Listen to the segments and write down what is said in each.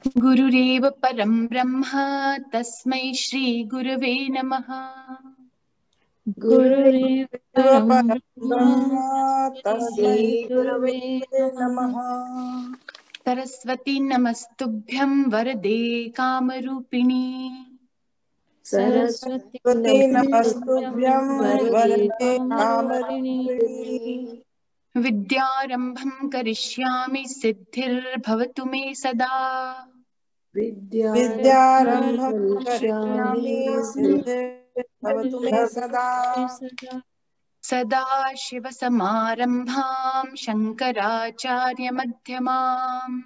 गुरुरेव परं ब्रह्म तस्मै श्री गुरवे नमः। गुरुरेव परं ब्रह्म तस्मै गुरवे नमः। सरस्वती नमस्तुभ्यं वरदे कामरूपिणी। सरस्वती नमस्तुभ्यं वरदे कामरूपिणी कामरूपिणी। विद्यारम्भं करिष्यामि सिद्धिर्भवतु मे सदा। विद्यारम्भं करिष्यामि सिद्धिर्भवतु मे सदा। सदाशिवसमारम्भां शङ्कराचार्यमध्यमाम्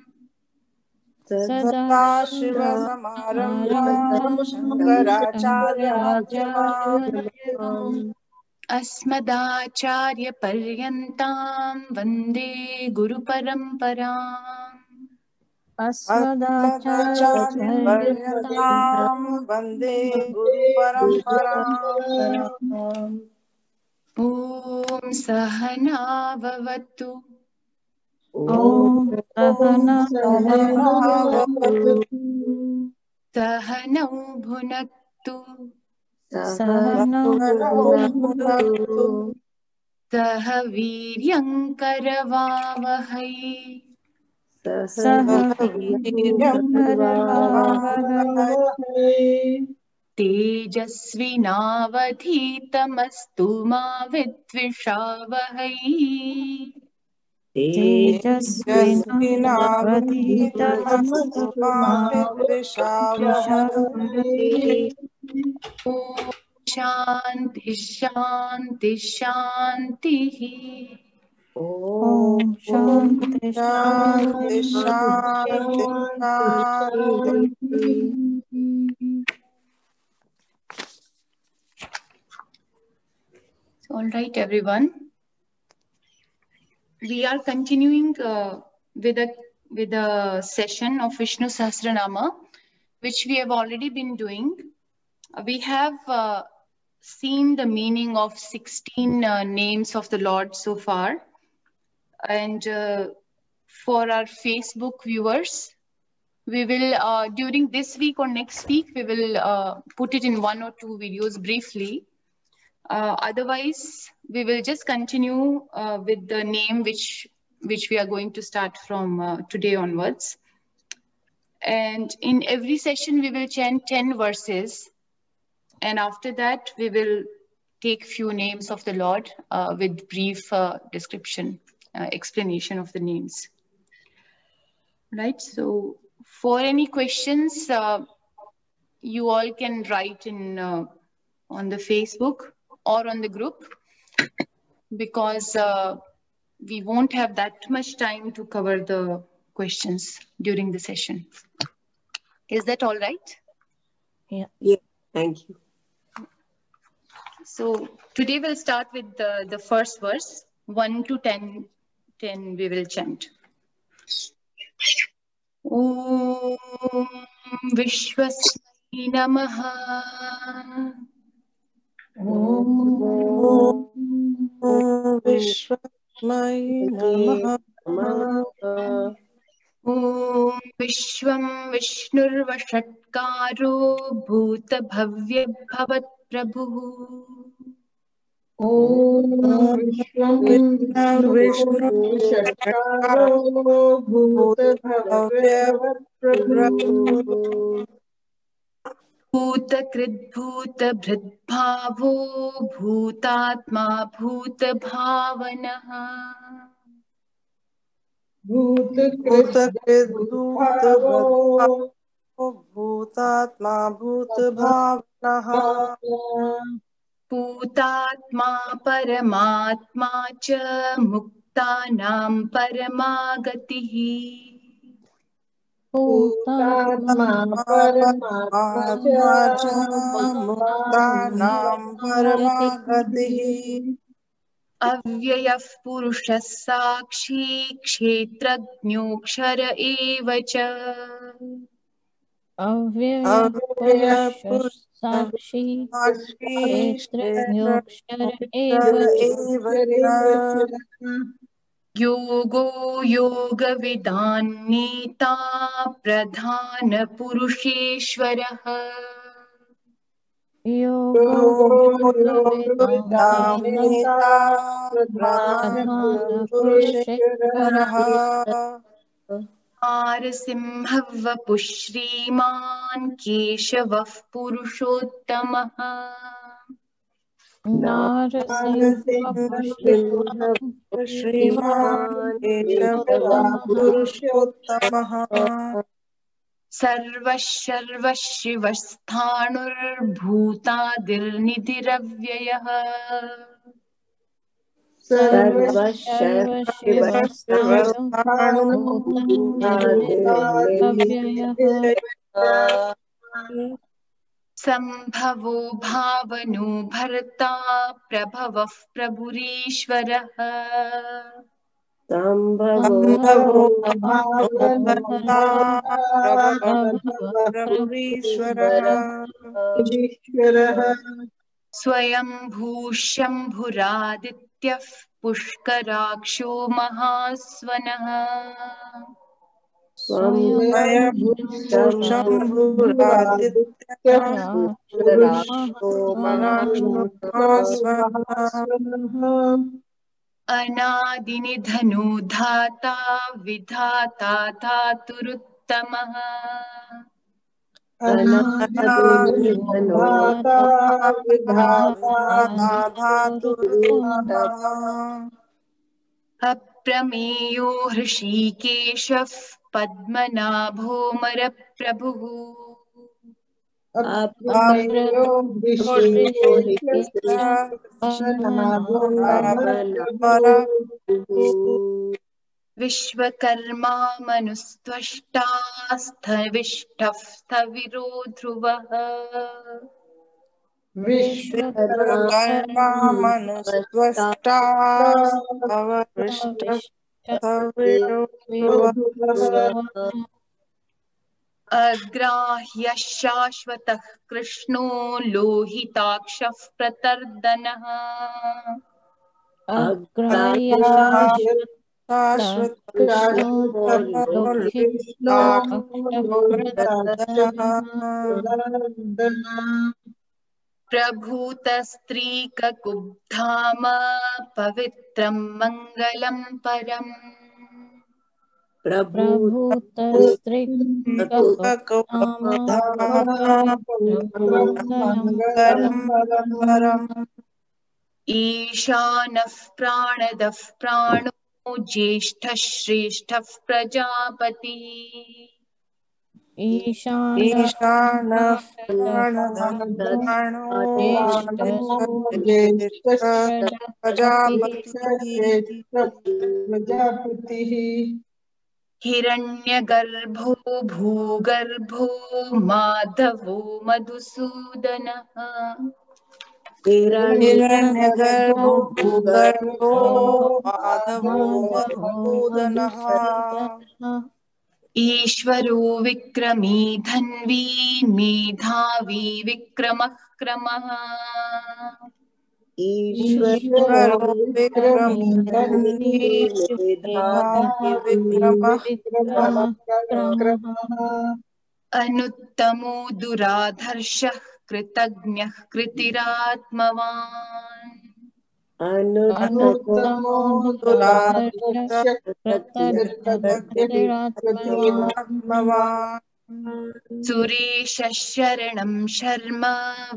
सदाशिवसमारम्भां शङ्कराचार्यमध्यमाम् अस्मदाचार्यपर्यन्तां वन्दे गुरुपरम्पराम्। अस्मदाचार्यपर्यन्तां वन्दे गुरुपरम्पराम्। ॐ सहना भवतु। सहनौ भुनक्तु। सह वीर्यङ्करवावहै। तेजस्विनावधीतमस्तु मा विद्विषावहै। तेजस्विनावधीतमस्तु मा विद्विषावहै। ॐ शान्ति शान्ति शान्तिः। ॐ शान्ति शान्ति शान्ति शान्ति। All right, everyone. We are continuing with a session of Vishnu Sahasranama, which we have already been doing. We have seen the meaning of 16 names of the Lord so far. And for our Facebook viewers, we will, during this week or next week, we will put it in 1 or 2 videos briefly. Otherwise, we will just continue with the name which we are going to start from today onwards. And in every session, we will chant 10 verses. And after that, we will take few names of the Lord with brief description, explanation of the names. Right, so for any questions, you all can write in on the Facebook or on the group, because we won't have that much time to cover the questions during the session. Is that all right? Yeah. Thank you. So today we'll start with the first verse, 1 to 10 we will chant. Om Vishwasmai Namaha. विश्वस्मै नमः। ॐ विश्वं विष्णुर्वषट्कारो भूतभव्यभवत्प्रभुः। ॐ विष्णुर्वषट्कारो भूतभव्यवत्प्रभुः। भूतकृद्भूतभृद्भावो भूतात्मा भूतभावनः। भूतकृद्भूतभावो भूतात्मा भूतभावनः। भूतात्मा परमात्मा च मुक्तानां परमागतिः। भूतात्मा परमात्मा च मुक्तानां परमागतिः। अव्ययः पुरुषः साक्षी क्षेत्रज्ञोऽक्षर एव च। अव्ययः पुरुषः साक्षी क्षेत्रज्ञोऽक्षर एव च। योगो योगविदान् नेता प्रधान पुरुषेश्वरः योगो योगविदां प्रधान पुरुषेश्वरः नारसिंहवपुः श्रीमान् केशवः पुरुषोत्तमः नारसिंहपुः श्रीमान् केशव पुरुषोत्तमः सर्वः शिवः संभवो भावनो भर्ता प्रभवः प्रभुरीश्वरः संभवो भगवता प्रभुरीश्वरः स्वयंभूशम्भुरादित्यः पुष्कराक्षो महास्वनः स्वयंभूशम्भुरादित्यः अनादिनिधनो धाता विधाता धातुरुत्तमः अप्रमेयो हृषीकेशः पद्मनाभोऽमरप्रभुः विश्वकर्मा मनुस्त्वष्टा स्थविष्ठः स्थविरो ध्रुवः विश्वकर्मा मनुस्त्वष्टा स्थविरो अग्राह्यः शाश्वतः कृष्णो लोहिताक्षः प्रतर्दनः प्रभूतस्त्रीककुब्धाम पवित्रं मङ्गलं परम् ईशानः प्राणदः प्राणो ज्येष्ठः श्रेष्ठः प्रजापतिः ईशानः प्राणो प्रजापतिः हिरण्यगर्भो भूगर्भो माधवो मधुसूदनः हिरण्यगर्भो भूगर्भो माधवो मधुसूदनः ईश्वरो विक्रमी धन्वी मेधावी विक्रमः क्रमः ईश्वरो विक्रमी धन्वी मेधावी विक्रमः अनुत्तमो दुराधर्षः कृतज्ञः कृतिरात्मवान् अनुत्तमो दुरात्मवान् सुरेशः शरणं शर्म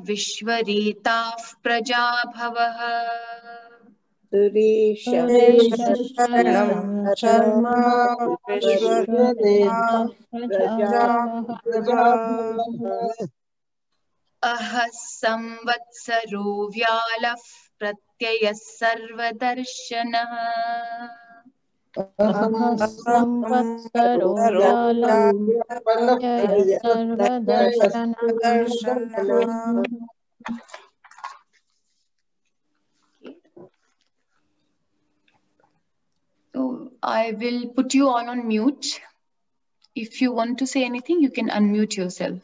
विश्वरेताः प्रजाभवः शरणं शर्म विश्वरेता प्रजाभवः अहः संवत्सरो व्यालः प्रत्ययः सर्वदर्शनः So I will put you all on mute. If you want to say anything, you can unmute yourself.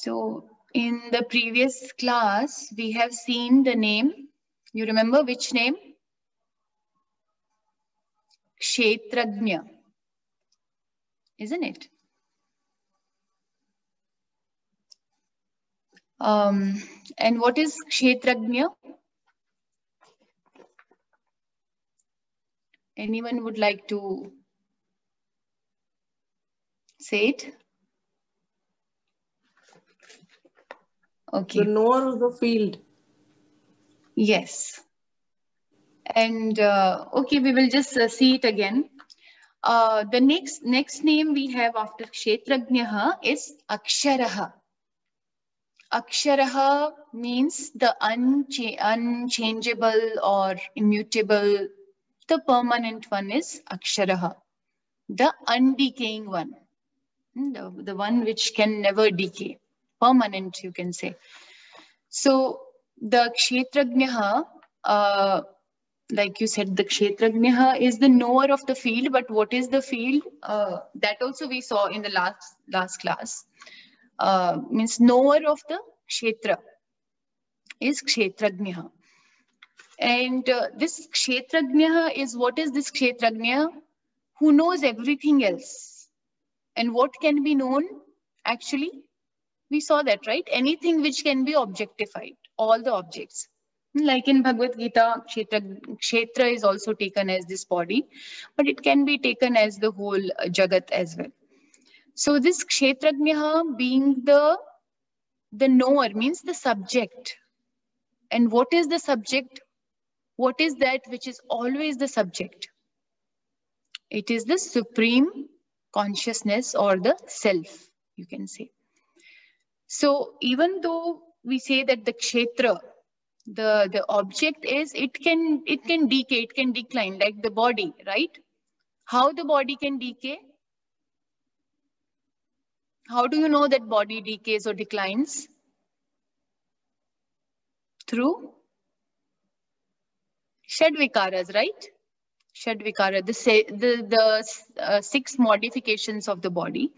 So in the previous class, we have seen the name. You remember which name? Kshetrajna, isn't it? And what is Kshetrajna? Anyone would like to say it? Okay. The knower of the field. Yes. And okay, we will just see it again. The next name we have after Kshetrajnaha is Aksharaha. Aksharaha means the unchangeable or immutable. The permanent one is Aksharaha, the undecaying one, the one which can never decay, permanent, you can say. So the Kshetrajnaha, like you said, the Kshetrajnaha is the knower of the field. But what is the field? That also we saw in the last class. Means knower of the Kshetra is Kshetrajnaha. And this Kshetrajnaha is, what is this Kshetrajnaha? Who knows everything else. And what can be known? Actually, we saw that, right? Anything which can be objectified, all the objects. Like in Bhagavad Gita, Kshetra is also taken as this body, but it can be taken as the whole Jagat as well. So this Kshetrajnaha being the knower means the subject. And what is the subject? What is that which is always the subject? It is the supreme consciousness or the self, you can say. So even though we say that the Kshetra, the object is, it can decay, it can decline, like the body, right? How the body can decay? How do you know that body decays or declines? Through Shadvikaras, right? Shadvikara, the 6 modifications of the body.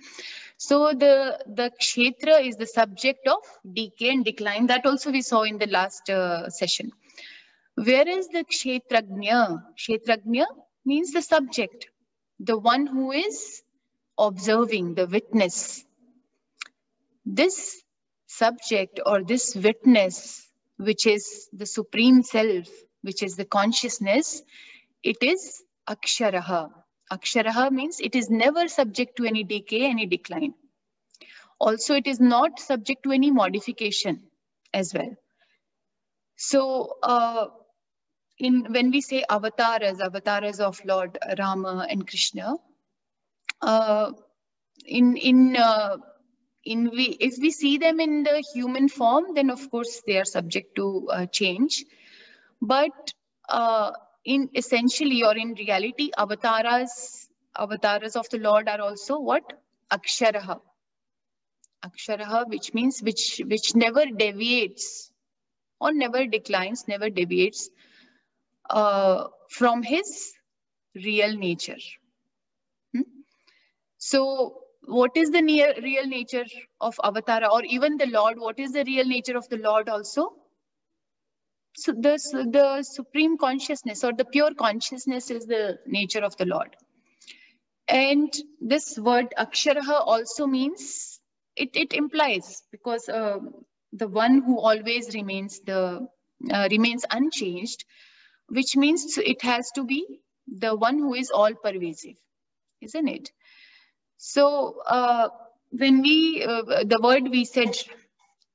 So the Kshetra is the subject of decay and decline. That also we saw in the last session. Where is the Kshetrajna? Kshetrajna means the subject, the one who is observing, the witness. This subject or this witness, which is the supreme self, which is the consciousness, it is Aksharaha. Aksharaha means it is never subject to any decay, any decline. Also, it is not subject to any modification as well. So, when we say avatars of Lord Rama and Krishna, if we see them in the human form, then of course they are subject to change. But in essentially or in reality, avatars of the Lord are also what? Aksharaha. Aksharaha, which means which never deviates or never declines, never deviates from his real nature. So what is the real nature of Avatara, or even the Lord? What is the real nature of the Lord also? So the supreme consciousness or the pure consciousness is the nature of the Lord. And this word Aksharaha also means, it implies, because the one who always remains remains unchanged, which means it has to be the one who is all pervasive, isn't it? So when the word we said,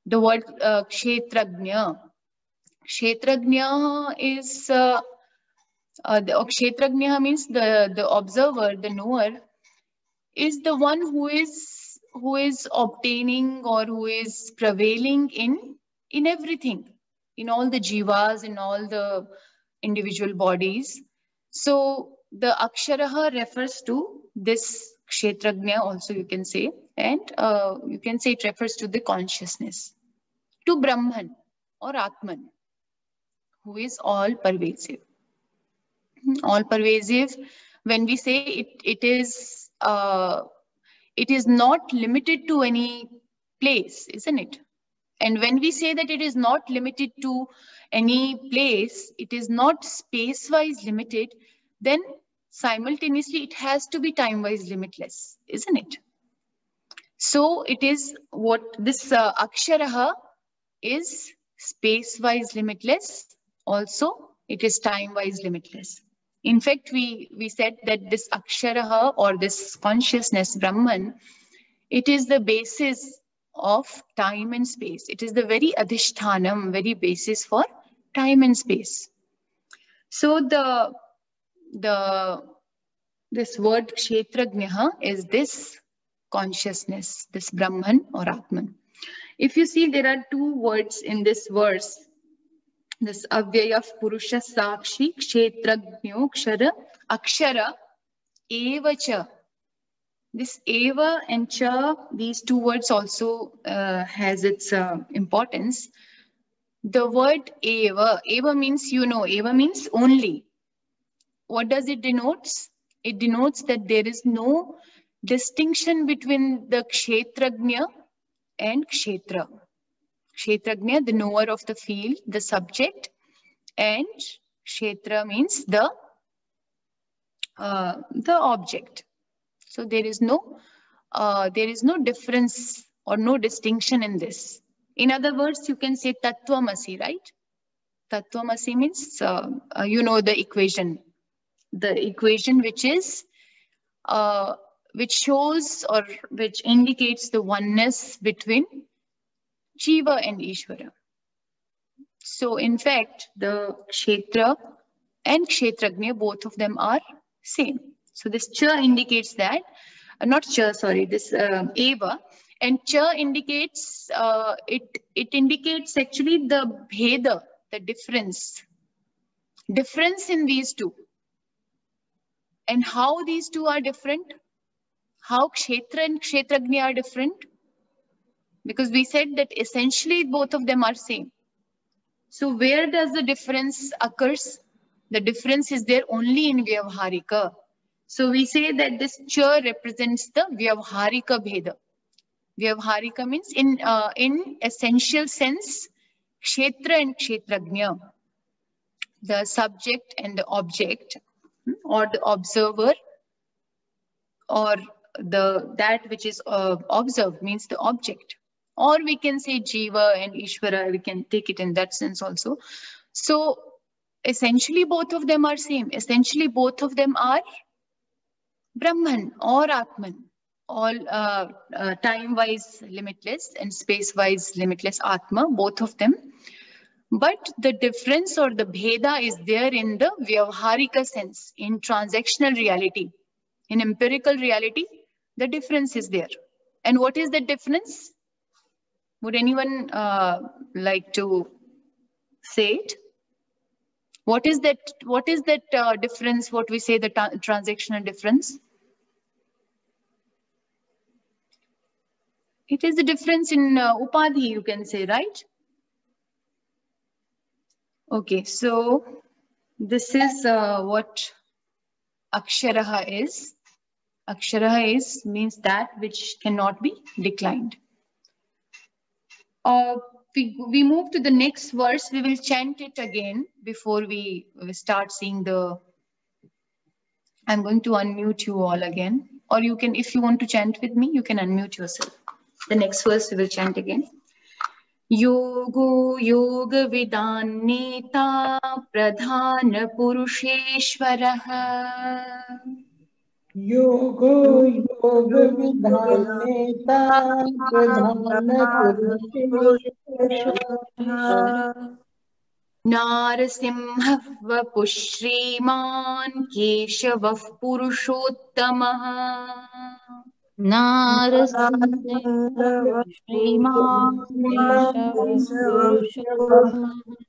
the word Kshetrajna. Kshetrajna is Kshetrajna means the observer, the knower, is the one who is obtaining or who is prevailing in everything, in all the jivas, in all the individual bodies. So the Aksharaha refers to this Kshetrajna also, you can say, and you can say it refers to the consciousness, to Brahman or Atman, who is all pervasive. All pervasive, when we say it is not limited to any place, isn't it? And when we say that it is not limited to any place, it is not space-wise limited, then simultaneously it has to be time-wise limitless, isn't it? So it is what this aksharaha is space-wise limitless. Also, it is time-wise limitless. In fact, we said that this aksharaha or this consciousness, Brahman, it is the basis of time and space. It is the very adhishthanam, very basis for time and space. So this word kshetrajnaha is this consciousness, this Brahman or Atman. If you see, there are two words in this verse. This avyaya purusha sakshi kshetrajnyo kshara akshara evacha. This eva and cha, these two words also has its importance. The word eva means eva means only. What does it denote? It denotes that there is no distinction between the kshetrajna and kshetra. Kshetrajna, the knower of the field, the subject, and kshetra means the object. So there is no difference or no distinction in this. In other words, you can say Tattvamasi, right? Tattvamasi means the equation. The equation which shows or which indicates the oneness between Jiva and Ishvara. So in fact, the Kshetra and Kshetrajna, both of them are same. So this cha indicates that, this eva, and cha indicates, it indicates actually the bheda, the difference in these two. And how these two are different? How Kshetra and Kshetrajna are different? Because we said that essentially both of them are same. So where does the difference occurs? The difference is there only in Vyavharika. So we say that this cha represents the Vyavharika Bheda. Vyavharika means in essential sense, Kshetra and Kshetrajna, the subject and the object, or the observer, or that which is observed means the object. Or we can say Jiva and Ishvara, we can take it in that sense also. So essentially both of them are same. Essentially both of them are Brahman or Atman, all time-wise limitless and space-wise limitless Atma, both of them. But the difference or the bheda is there in the Vyavharika sense, in transactional reality. In empirical reality, the difference is there. And what is the difference? Would anyone like to say it? What is that difference, what we say the transactional difference? It is the difference in upadhi, you can say, right? Okay, so this is what aksharaha is. Aksharaha means that which cannot be declined. We move to the next verse. We will chant it again before we start seeing the... I'm going to unmute you all again. Or you can, if you want to chant with me, you can unmute yourself. The next verse we will chant again. Yogo yoga vidan neta pradhana purusheshvaraha. Yogo yoga vidhan neta pradhana purusheshvara. Narasimha vapushriman Keshavav Purushottamah. Narasimha Shriman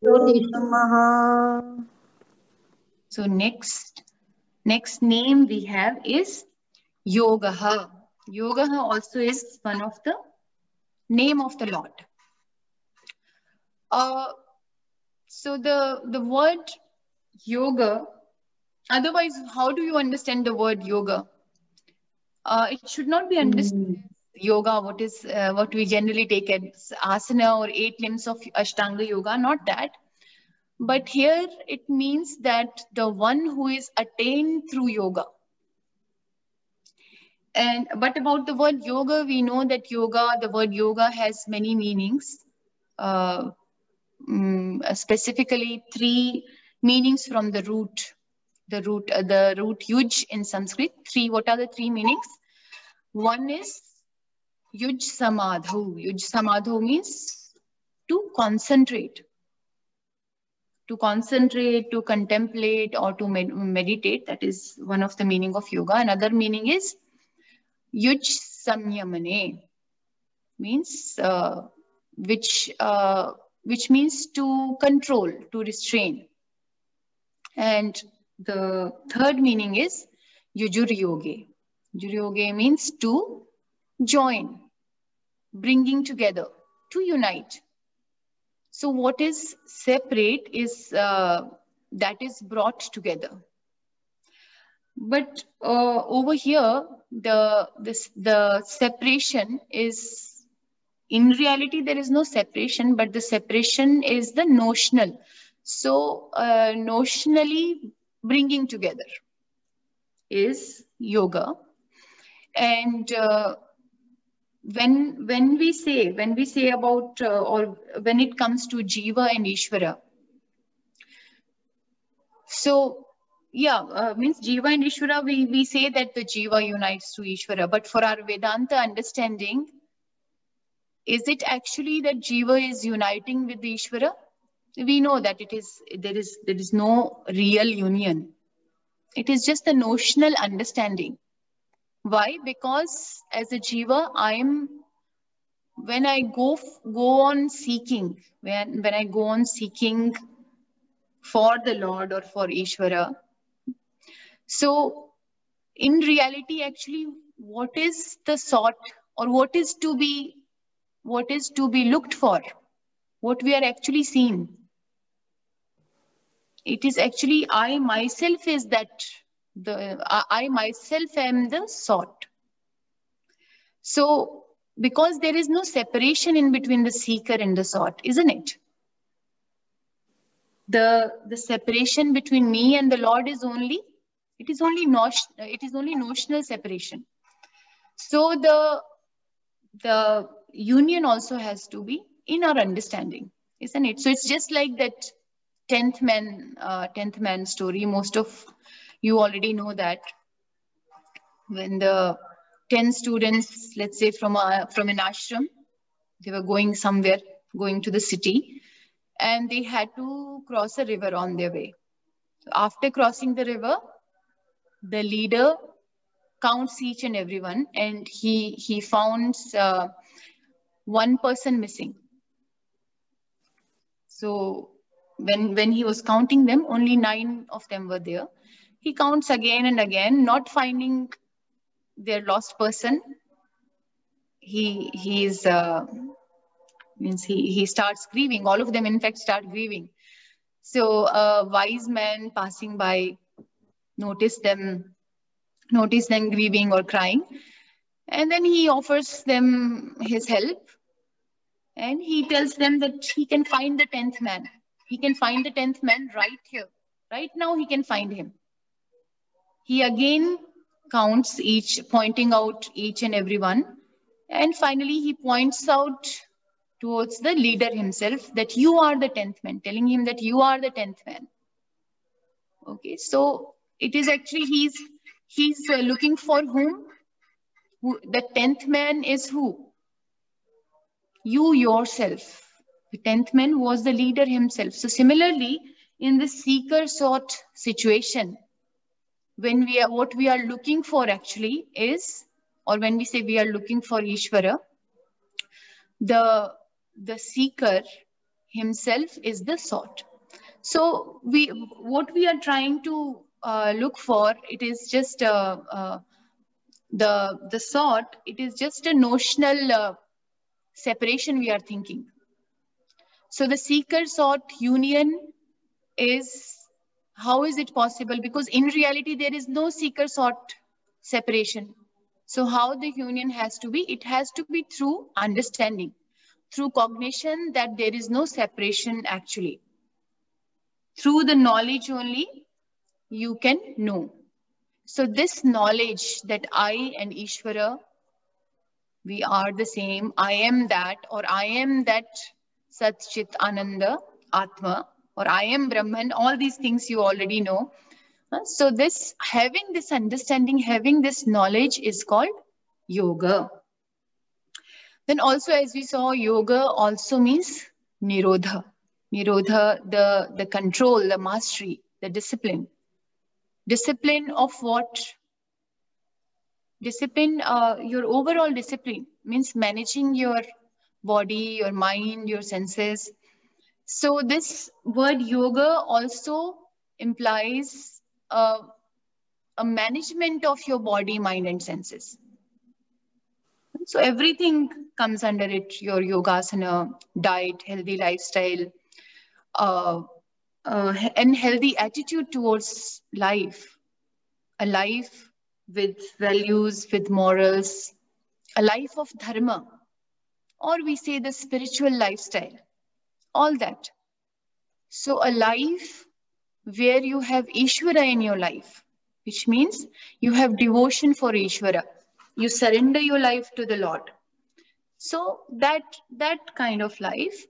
Purushottamah. So next name we have is Yogaha. Yogaha also is one of the name of the Lord. So the word yoga, otherwise, how do you understand the word yoga? It should not be understood yoga, what we generally take as asana or 8 limbs of Ashtanga yoga, not that. But here it means that the one who is attained through yoga. But about the word yoga, we know that the word yoga has many meanings. Specifically 3 meanings from the root yuj in Sanskrit. What are the 3 meanings? One is yuj samadhu. Yuj samadhu means to concentrate, to contemplate, or to meditate. That is one of the meaning of yoga. Another meaning is yuj samyamane, means which means to control, to restrain. And the third meaning is yujur yoge. Yujur yoge means to join, bringing together, to unite. So what is separate is that is brought together. But over here, the separation is, in reality, there is no separation, but the separation is the notional. So notionally bringing together is yoga. And when we say about or when it comes to Jiva and Ishvara, so yeah, means Jiva and Ishvara, we say that the Jiva unites to Ishvara, but for our Vedanta understanding, is it actually that Jiva is uniting with the Ishvara? We know that there is no real union. It is just a notional understanding. Why? Because as a Jiva, when I go on seeking for the Lord or for Ishvara, so in reality, actually, what is the sought, or what is to be looked for, what we are actually seeing? It is actually I myself am the sought. So because there is no separation in between the seeker and the sought, isn't it? The separation between me and the Lord is only notional separation. So the union also has to be in our understanding, isn't it? So it's just like that 10th man story. Most of you already know that when the 10 students, let's say from an ashram, they were going to the city, and they had to cross a river on their way. So after crossing the river, the leader counts each and everyone, and he found one person missing. So when he was counting them, only 9 of them were there. He counts again and again, not finding their lost person. He starts grieving. All of them, in fact, start grieving. So a wise man passing by noticed them grieving or crying, and then he offers them his help, and he tells them that he can find the 10th man. He can find the 10th man right here. Right now, he can find him. He again counts pointing out each and every one. And finally, he points out towards the leader himself that you are the 10th man, telling him that you are the 10th man. Okay, so it is actually, he's looking for whom? The 10th man is who? You yourself. The 10th man was the leader himself. So similarly, in the seeker-sought situation, what we are looking for actually is, or when we say we are looking for Ishvara, the seeker himself is the sought. So what we are trying to look for, it is just the sought. It is just a notional separation we are thinking. So the seeker-sought union is, how is it possible? Because in reality, there is no seeker-sought separation. So how the union has to be? It has to be through understanding, through cognition that there is no separation actually. Through the knowledge only you can know. So this knowledge that I and Ishvara, we are the same, I am that, or I am that Sat Chit Ananda Atma, or I am Brahman, all these things you already know. So this, having this understanding, having this knowledge is called yoga. Then also, as we saw, yoga also means nirodha. Nirodha, the control, the mastery, the discipline. Discipline of what? Discipline, your overall discipline means managing your body, your mind, your senses. So this word yoga also implies a management of your body, mind, and senses. So everything comes under it, your yogasana, diet, healthy lifestyle, and healthy attitude towards life. A life with values, with morals, a life of dharma, or we say the spiritual lifestyle, all that. So a life where you have Ishvara in your life, which means you have devotion for Ishvara. You surrender your life to the Lord. So that kind of life.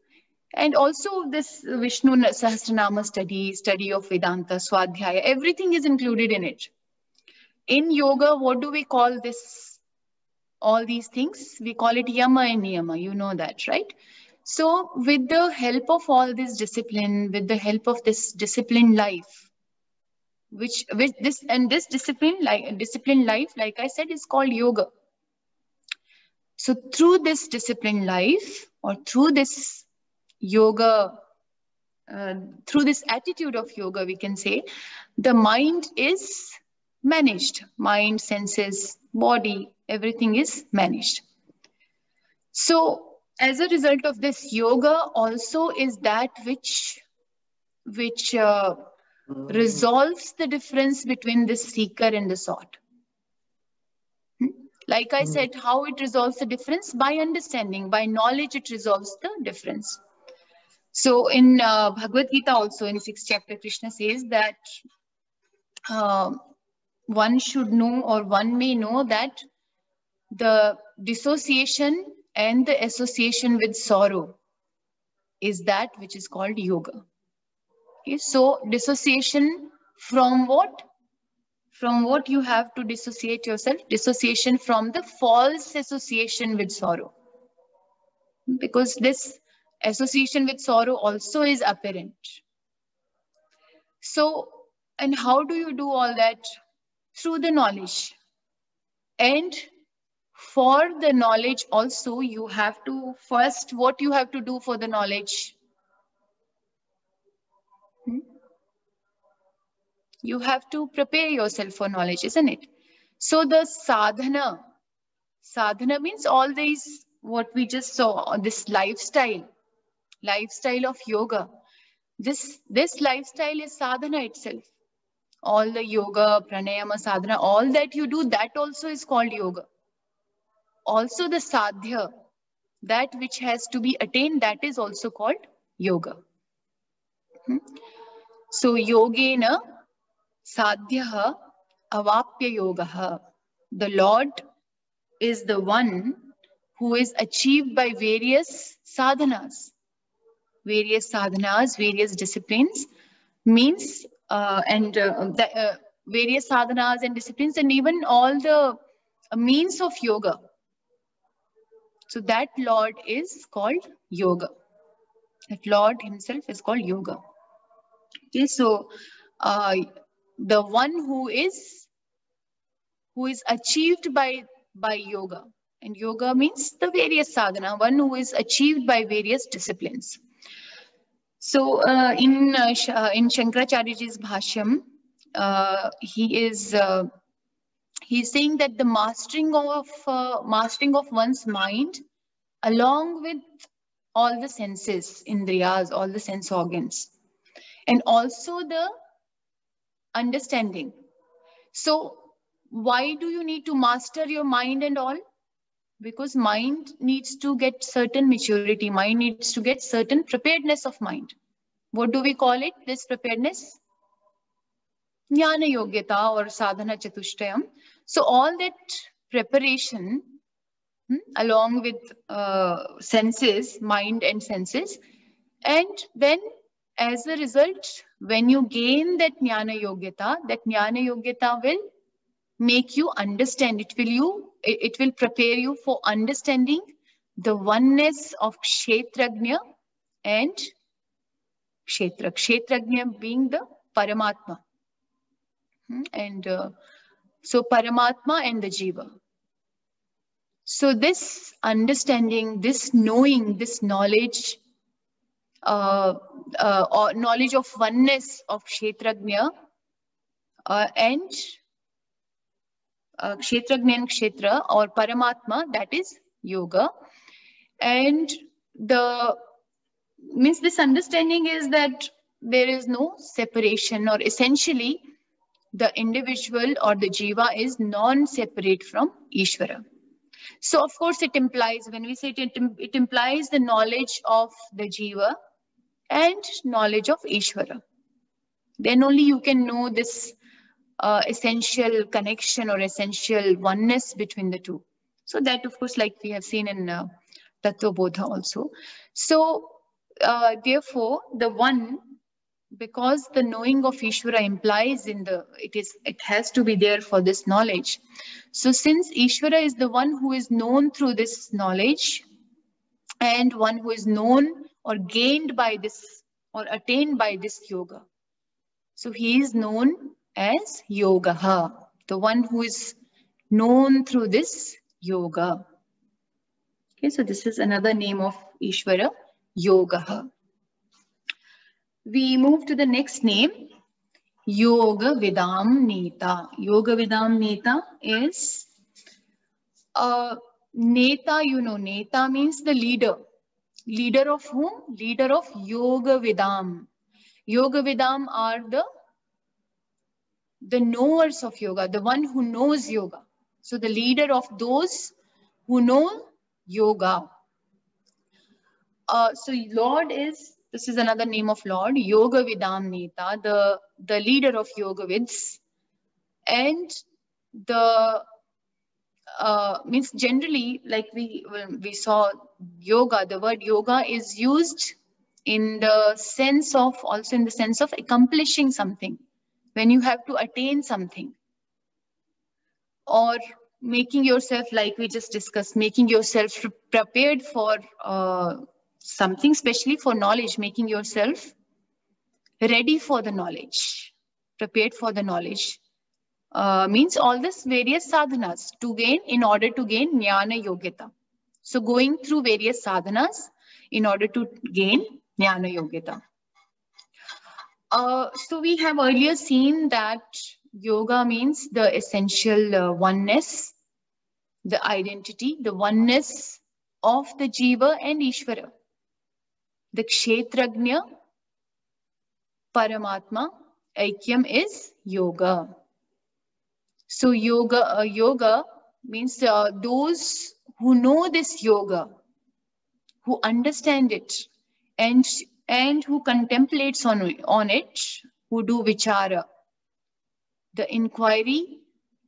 And also this Vishnu Sahasranama study of Vedanta, Swadhyaya, everything is included in it. In yoga, what do we call this? All these things, we call it yama and niyama, you know that, right? So with the help of all this discipline, with the help of this disciplined life, which this discipline life, like I said, is called yoga. So through this disciplined life, or through this yoga, through this attitude of yoga, we can say, the mind is managed. Mind, senses, body, everything is managed. So as a result of this, yoga also is that which resolves the difference between the seeker and the sought. Like I said, how it resolves the difference? By understanding, by knowledge, it resolves the difference. So in Bhagavad Gita also, in 6th chapter, Krishna says that one should know, or one may know, that the dissociation and the association with sorrow is that which is called yoga. Okay, so dissociation from what? From what you have to dissociate yourself? Dissociation from the false association with sorrow. Because this association with sorrow also is apparent. So, and how do you do all that? Through the knowledge. And for the knowledge also, you have to first, what you have to do for the knowledge? You have to prepare yourself for knowledge, isn't it? So the sadhana means all these, what we just saw, this lifestyle of yoga. This lifestyle is sadhana itself. All the yoga, pranayama, sadhana, all that you do, that also is called yoga. Also the sadhya, that which has to be attained, that is also called yoga. So yogena sadhyaha avapya yogaha. The Lord is the one who is achieved by various sadhanas. Various disciplines means various sadhanas and disciplines, and even all the means of yoga. So that Lord is called yoga. That Lord himself is called yoga. Okay, so the one who is achieved by yoga, and yoga means the various sadhana, one who is achieved by various disciplines. So in Shankaracharyaji's Bhashyam, he's saying that the mastering of one's mind, along with all the senses, indriyas, all the sense organs, and also the understanding. So why do you need to master your mind and all? Because mind needs to get certain maturity. Mind needs to get certain preparedness of mind. What do we call it, this preparedness? Jnana Yogyata or Sadhana Chatushtayam. So all that preparation along with senses, mind and senses, and then as a result, when you gain that Jnana Yogyata will make you understand. It will prepare you for understanding the oneness of Kshetrajna and Kshetra. Kshetrajna being the Paramatma. And so Paramatma and the Jiva. So this understanding, this knowing, this knowledge, or knowledge of oneness of Kshetrajna and Kshetrajna and Kshetra or Paramatma, that is yoga. And this understanding is that there is no separation, or essentially the individual or the jiva is non-separate from Ishvara. So of course it implies, when we say it implies the knowledge of the jiva and knowledge of Ishvara. Then only you can know this essential connection or essential oneness between the two. So that, of course, like we have seen in Tattva Bodha also. So therefore, the one, because the knowing of Ishvara implies it has to be there for this knowledge. So since Ishvara is the one who is known through this knowledge, and one who is known or gained by this or attained by this yoga, so he is known as Yogaha, the one who is known through this yoga. Okay, so this is another name of Ishvara, Yogaha. We move to the next name, Yoga Vidam Neta. Yoga Vidam Neta is Neta, you know, Neta means the leader. Leader of whom? Leader of Yoga Vidam. Yoga Vidam are the knowers of yoga, the one who knows yoga. So the leader of those who know yoga. So Lord is, this is another name of Lord, Yoga Vidam Neta, the leader of yoga vids. And the means generally, like we saw yoga, the word yoga is used in the sense of, also in the sense of accomplishing something, when you have to attain something, or making yourself, like we just discussed, making yourself prepared for something, especially for knowledge, making yourself ready for the knowledge, prepared for the knowledge. Means all this various sadhanas to gain, in order to gain Jnana Yogyata. So going through various sadhanas in order to gain Jnana Yogyata. So we have earlier seen that yoga means the essential oneness, the identity, the oneness of the Jiva and Ishvara. The Kshetrajna, Paramatma, Aikyam is yoga. So yoga means those who know this yoga, who understand it, and who contemplates on it, who do vichara, the inquiry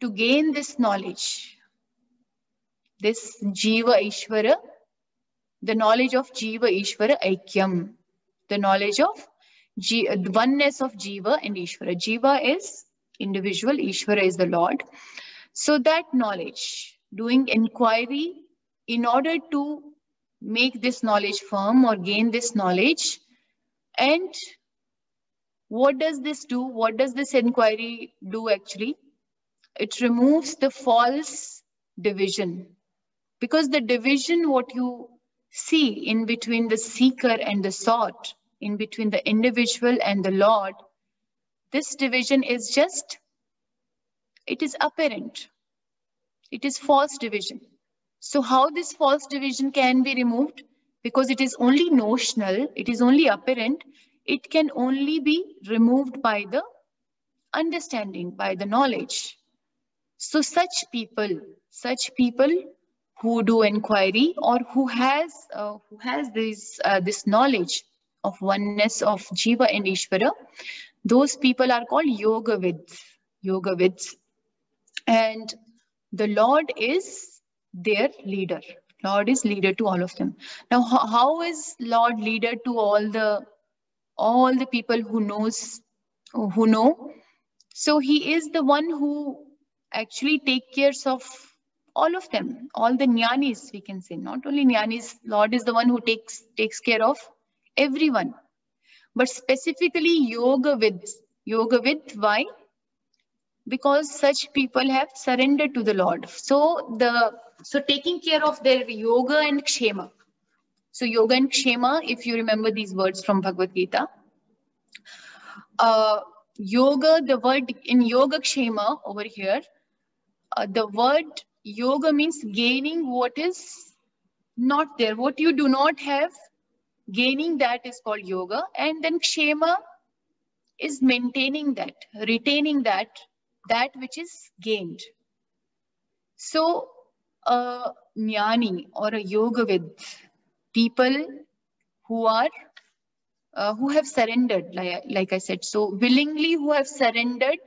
to gain this knowledge, this Jiva Ishvara, the knowledge of Jiva Ishvara Aikyam, the knowledge of the oneness of Jiva and Ishvara. Jiva is individual, Ishvara is the Lord. So that knowledge, doing inquiry in order to make this knowledge firm or gain this knowledge. And what does this do? What does this inquiry do actually? It removes the false division. Because the division, what you see in between the seeker and the sought, in between the individual and the Lord, this division is just, it is apparent. It is false division. So how this false division can be removed? Because it is only notional, it is only apparent, it can only be removed by the understanding, by the knowledge. So such people who do inquiry or who has this knowledge of oneness of Jiva and Ishvara, those people are called Yogavids. And the Lord is their leader. Lord is leader to all of them. Now, how is Lord leader to all the people who know? So he is the one who actually take care of all of them, all the jnanis, we can say. Not only jnanis, Lord is the one who takes care of everyone. But specifically Yogavids. Yogavid, why? Because such people have surrendered to the Lord. So taking care of their yoga and kshema. So yoga and kshema, if you remember these words from Bhagavad Gita, yoga, the word in yoga kshema over here, the word yoga means gaining what is not there, what you do not have, gaining that is called yoga. And then kshema is maintaining that, retaining that which is gained. So a jnani or a yogavid, people who have surrendered, like I said, so willingly who have surrendered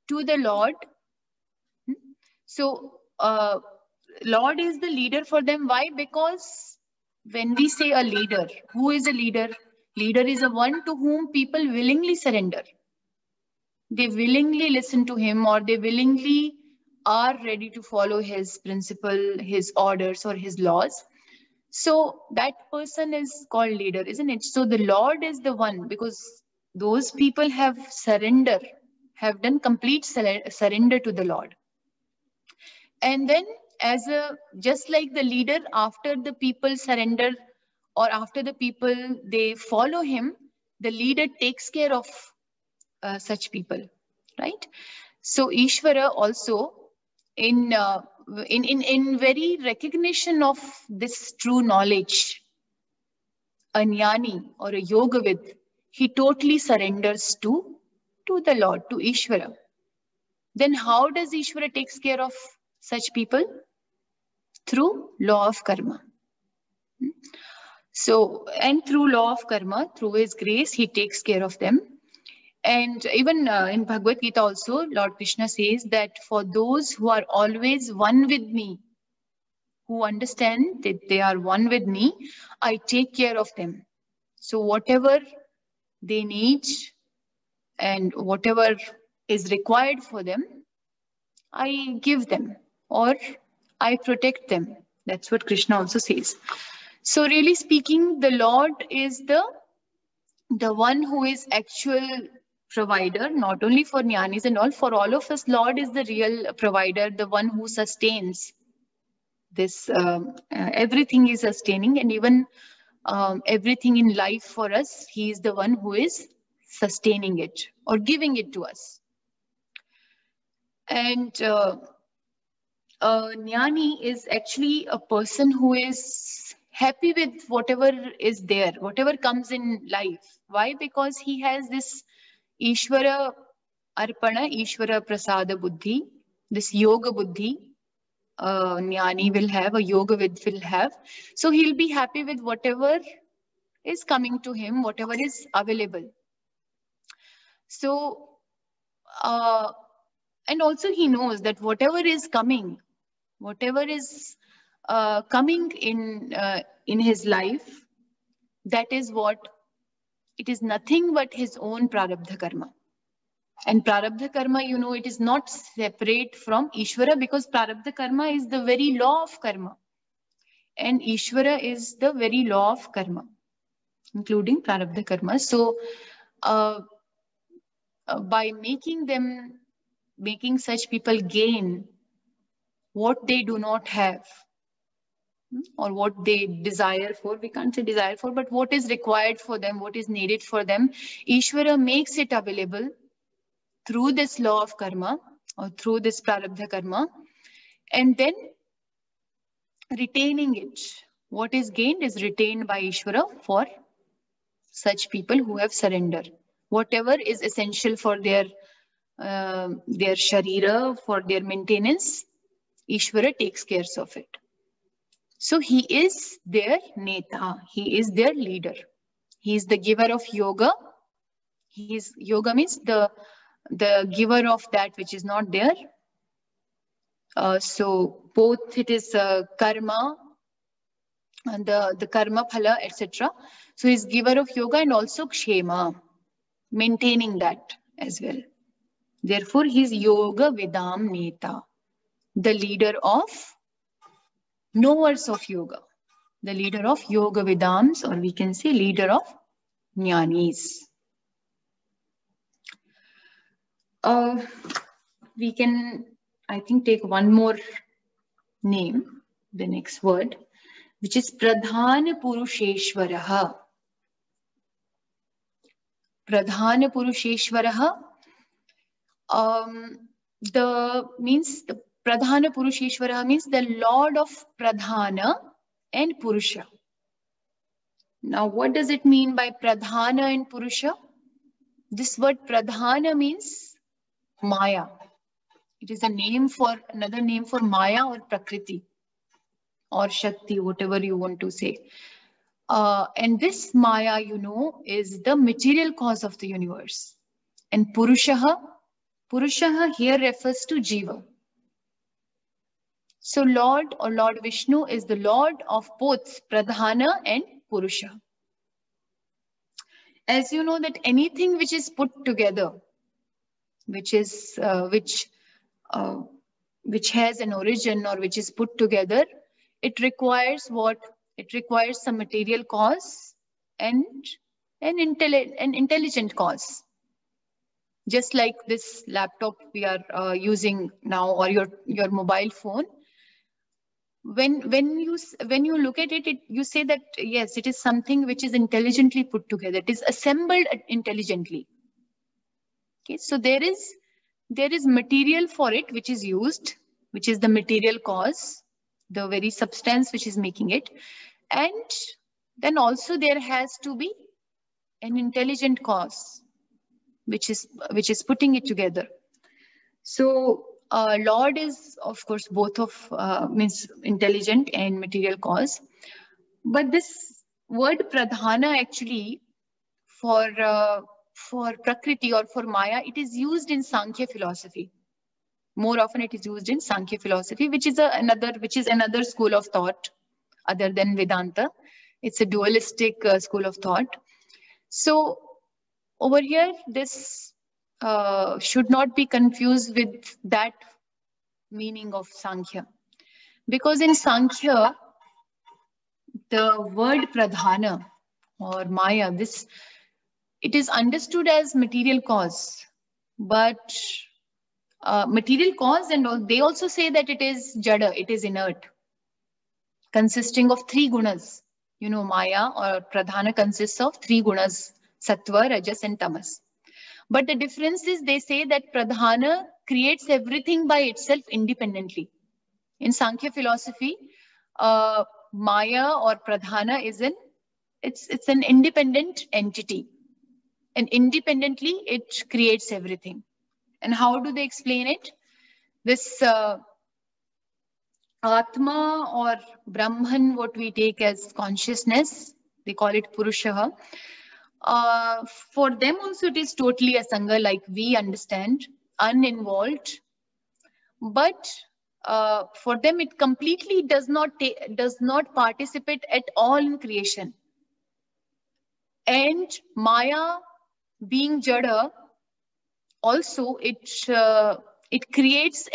to the Lord. So Lord is the leader for them. Why? Because when we say a leader, who is a leader? Leader is a one to whom people willingly surrender. They willingly listen to him, or they willingly are ready to follow his principle, his orders, or his laws. So that person is called leader, isn't it? So the Lord is the one, because those people have have done complete surrender to the Lord. And then just like the leader, after the people surrender or after the people, they follow him, the leader takes care of such people, right? So Ishvara also in very recognition of this true knowledge, a jnani or a yogavid, he totally surrenders to the Lord, to Ishvara. Then how does Ishvara takes care of such people? Through law of karma. So, and through law of karma, through his grace, he takes care of them. And even in Bhagavad Gita also, Lord Krishna says that for those who are always one with me, who understand that they are one with me, I take care of them. So whatever they need and whatever is required for them, I give them or I protect them. That's what Krishna also says. So really speaking, the Lord is the one who is actual provider, not only for jnanis and all, for all of us. Lord is the real provider, the one who sustains this. Everything is sustaining, and even everything in life for us, he is the one who is sustaining it or giving it to us. And jnani is actually a person who is happy with whatever is there, whatever comes in life. Why? Because he has this Ishvara Arpana, Ishvara Prasada Buddhi, this Yoga Buddhi, jnani will have, a Yogavid will have. So he'll be happy with whatever is coming to him, whatever is available. So, and also he knows that whatever is coming in his life, that is what, it is nothing but his own prarabdha karma. And prarabdha karma, you know, it is not separate from Ishvara, because prarabdha karma is the very law of karma. And Ishvara is the very law of karma, including prarabdha karma. So by making such people gain what they do not have, or what they desire for, we can't say desire for, but what is required for them, what is needed for them, Ishvara makes it available through this law of karma or through this prarabdha karma, and then retaining it. What is gained is retained by Ishvara for such people who have surrendered. Whatever is essential for their their sharira, for their maintenance, Ishvara takes care of it. So he is their neta, he is their leader. He is the giver of yoga. Yoga means the giver of that which is not there. So both it is karma and the karma phala, etc. So he's giver of yoga and also kshema, maintaining that as well. Therefore, he's yoga vedam neta, the leader of knowers of yoga, the leader of yoga vedams, or we can say leader of jnanis. We can, I think, take one more name, the next word, which is Pradhana Purusheshwaraha. Pradhana Purusheshwaraha. The Pradhana Purusheshwaraha means the Lord of Pradhana and Purusha. Now, what does it mean by Pradhana and Purusha? This word Pradhana means Maya. It is another name for Maya or Prakriti or Shakti, whatever you want to say. And this Maya, is the material cause of the universe. And Purushaha here refers to Jiva. So Lord or Lord Vishnu is the Lord of both Pradhana and Purusha. As you know that anything which is put together, which has an origin or which is put together, it requires what? It requires some material cause and an intelligent cause. Just like this laptop we are using now, or your mobile phone. When you look at it, you say that yes, it is something which is intelligently put together. It is assembled intelligently. Okay, so there is material for it which is used, which is the material cause, the very substance which is making it, and then also there has to be an intelligent cause which is putting it together. So Lord is, of course, both of means intelligent and material cause. But this word Pradhana actually for Prakriti or for Maya, it is used in Sankhya philosophy. More often it is used in Sankhya philosophy, which is another school of thought other than Vedanta. It's a dualistic school of thought. So over here, this should not be confused with that meaning of Sankhya. Because in Sankhya, the word Pradhana or Maya, it is understood as material cause. But material cause, and they also say that it is Jada, it is inert, consisting of 3 gunas. Maya or Pradhana consists of 3 gunas, Sattva, Rajas and Tamas. But the difference is they say that Pradhana creates everything by itself independently. In Sankhya philosophy, Maya or Pradhana it's an independent entity. And independently, it creates everything. And how do they explain it? This Atma or Brahman, what we take as consciousness, they call it Purushaha. For them also it is totally asanga, like we understand, uninvolved. But for them it completely does not participate at all in creation. And Maya, being Jada, also it creates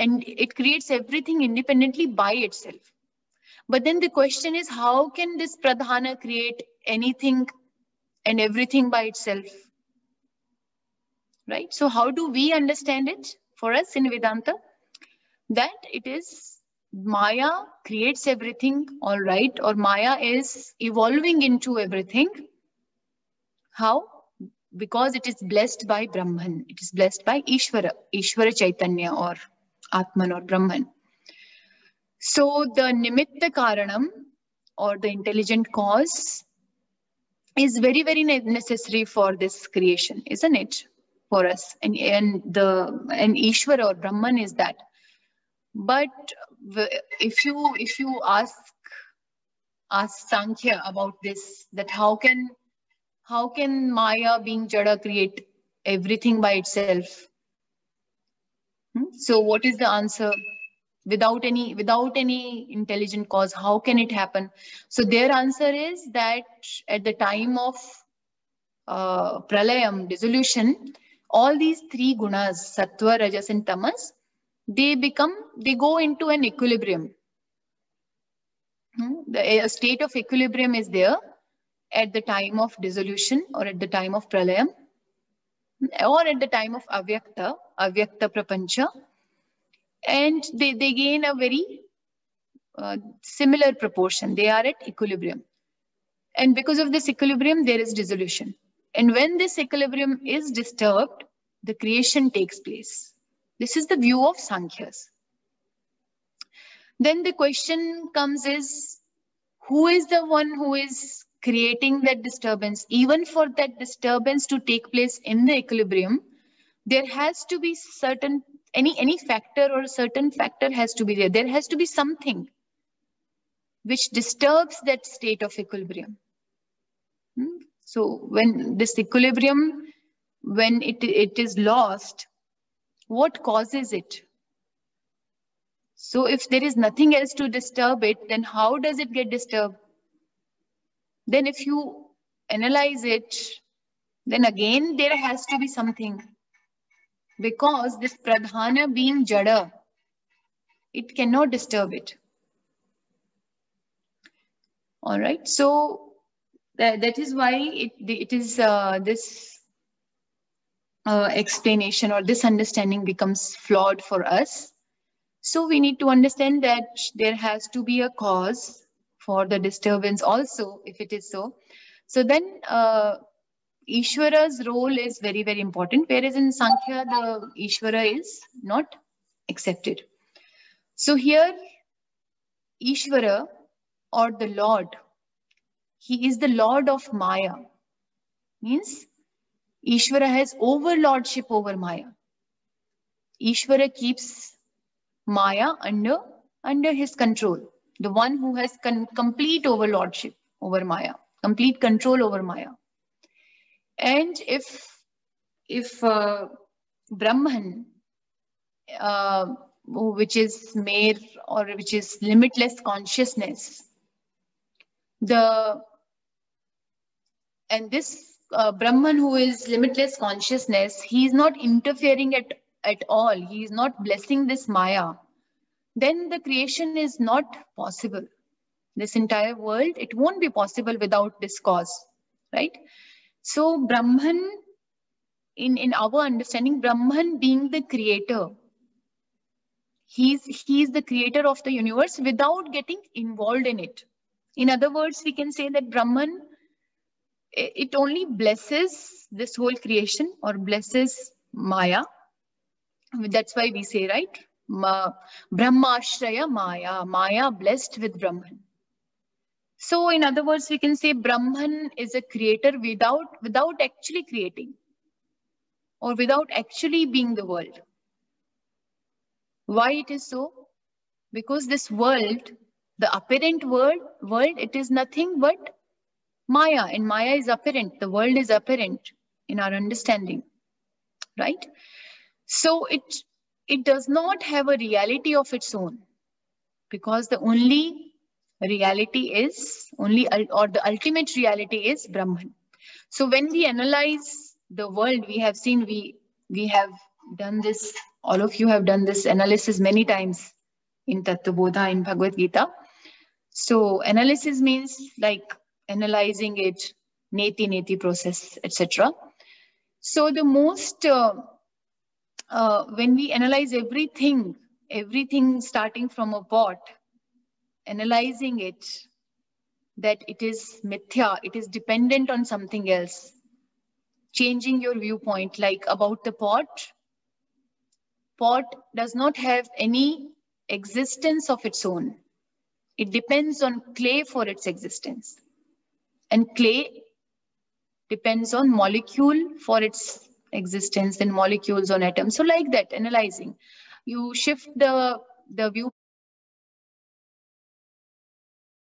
everything independently by itself. But then the question is, how can this Pradhana create anything and everything by itself? Right? So how do we understand it for us in Vedanta? That it is Maya creates everything, all right, or Maya is evolving into everything. How? Because it is blessed by Brahman. It is blessed by Ishvara Chaitanya or Atman or Brahman. So the Nimitta Karanam or the intelligent cause is very, very necessary for this creation, isn't it? for us, and Ishvara or Brahman is that. But if you ask Sankhya about this, that how can Maya being Jada create everything by itself? So what is the answer? Without any intelligent cause, how can it happen? So their answer is that at the time of pralayam, dissolution, all these three gunas, sattva, rajas and tamas, they go into an equilibrium. A state of equilibrium is there at the time of dissolution, or at the time of pralayam, or at the time of avyakta prapancha, and they gain a very similar proportion. They are at equilibrium, and because of this equilibrium there is dissolution, and when this equilibrium is disturbed, the creation takes place. This is the view of Sankhyas. Then the question comes is, who is the one who is creating that disturbance? Even for that disturbance to take place in the equilibrium, there has to be certain, any factor or a certain factor has to be there. There has to be something which disturbs that state of equilibrium. So when this equilibrium, when it is lost, what causes it? So if there is nothing else to disturb it, then how does it get disturbed? Then if you analyze it, then again there has to be something. Because this pradhana being jada, it cannot disturb it. All right, so that is why it is this explanation or this understanding becomes flawed for us. So we need to understand that there has to be a cause for the disturbance also, if it is so. So then Ishvara's role is very, very important, whereas in Sankhya, the Ishvara is not accepted. So here, Ishvara or the Lord, he is the Lord of Maya. Means Ishvara has overlordship over Maya. Ishvara keeps Maya under his control. The one who has complete overlordship over Maya, complete control over Maya. And if Brahman, which is mere or which is limitless consciousness, and this Brahman who is limitless consciousness, he is not interfering at all. He is not blessing this Maya. Then the creation is not possible. This entire world, it won't be possible without this cause, right? So Brahman, in our understanding, Brahman being the creator, he's the creator of the universe without getting involved in it. In other words, we can say that Brahman, it only blesses this whole creation or blesses Maya. That's why we say, right? Brahmashraya Maya, Maya blessed with Brahman. So in other words, we can say Brahman is a creator without actually creating or without actually being the world. Why it is so? Because this world, the apparent world, it is nothing but Maya, and Maya is apparent. The world is apparent in our understanding, right? So it does not have a reality of its own, because the only reality is or the ultimate reality is Brahman. So when we analyze the world, we have seen, we have done this, all of you have done this analysis many times in Tattvabodha, in Bhagavad Gita. So analysis means like analyzing it, neti process, etc. So the most, when we analyze everything starting from a pot, analyzing it, that it is mithya, it is dependent on something else, changing your viewpoint, like about the pot does not have any existence of its own. It depends on clay for its existence. And clay depends on molecule for its existence, then molecules on atoms. So like that, analyzing. You shift the view